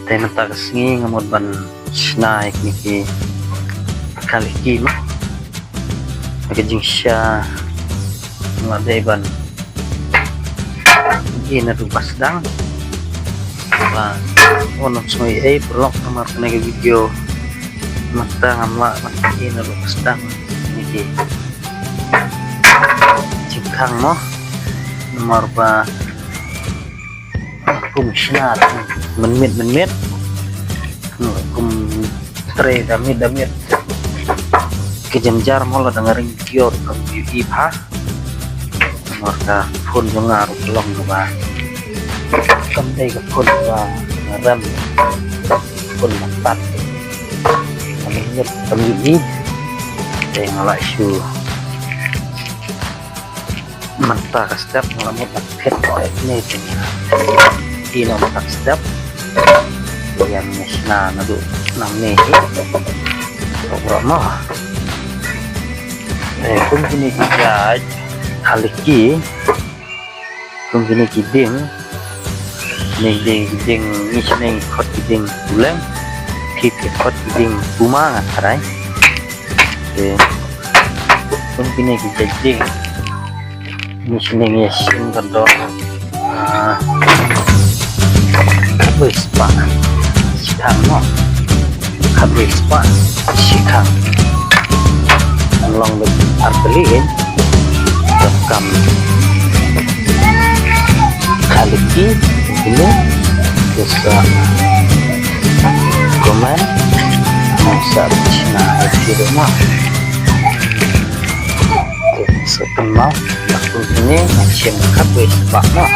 Tay matagasngi ngamod ban snaik niki kaliki mo magajing siya mga dayban ginarubas dang unang sumoy ay prolong kamar ko na video mata ngama ginarubas dang niki cingkang mo nomor ba kumsnat menmit kum tre damit kejenjar mo lo dengerin video kang ipa marka phun jo ngaru long ba kam dei ka phun ba ram phun matat kami nyet kami i dei ngalai su manta ka step ngalamot nak phet ini di nomor step yang nesna nadu namne programa kung gini kijaj haliki kung gini kiding ding nisneng khot kiding tuleng pipi khot kiding buma ngarai kung gini kijaj ding nisneng yesin kado habis pak sikang no habis pak sikang long with arteliin rekam kaliki ini bisa komen masa Cina di rumah setelah aku ini masih habis pak no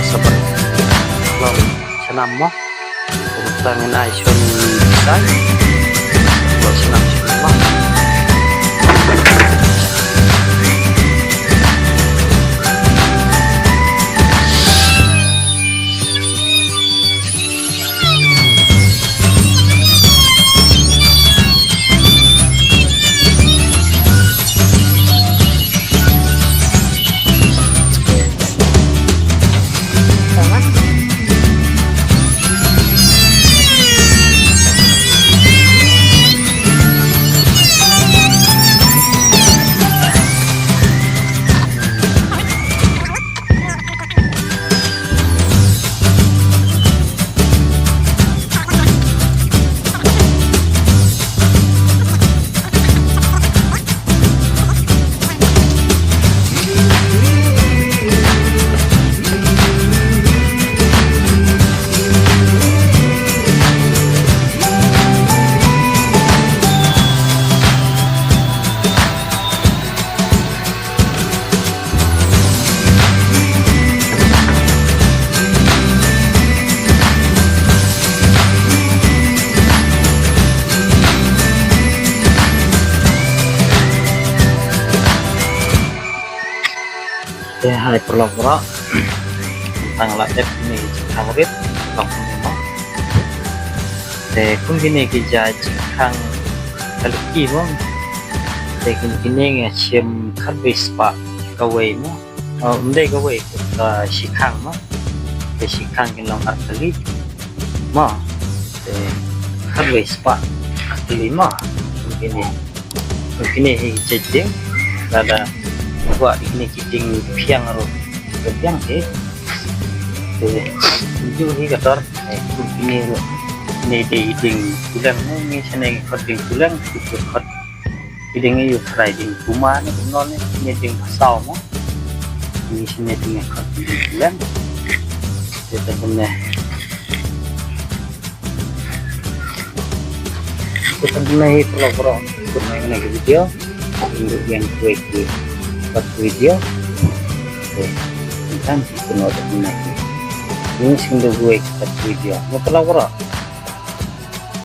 seperti lo senam mo tangin ay sun sai lo senam mo hai pelopor tentang latep ini favorit pelopor memang kung gini kita jikang kaliki mo kung gini nga siyem kadwis pa kaway mo hindi kaway ka sikang mo sikang kinong arkali mo kadwis pa akili mo kung gini hijajing kada buat ini kiting piang ro piang itu hi kator ini di ding bulan ini sana ding bulan itu kot ding itu fry ding kuma ni non ni ding pasau mo ini sini ding kot bulan kita punya pelopor punya video untuk yang quick video kan kita mau ini sudah gue video mau pelopor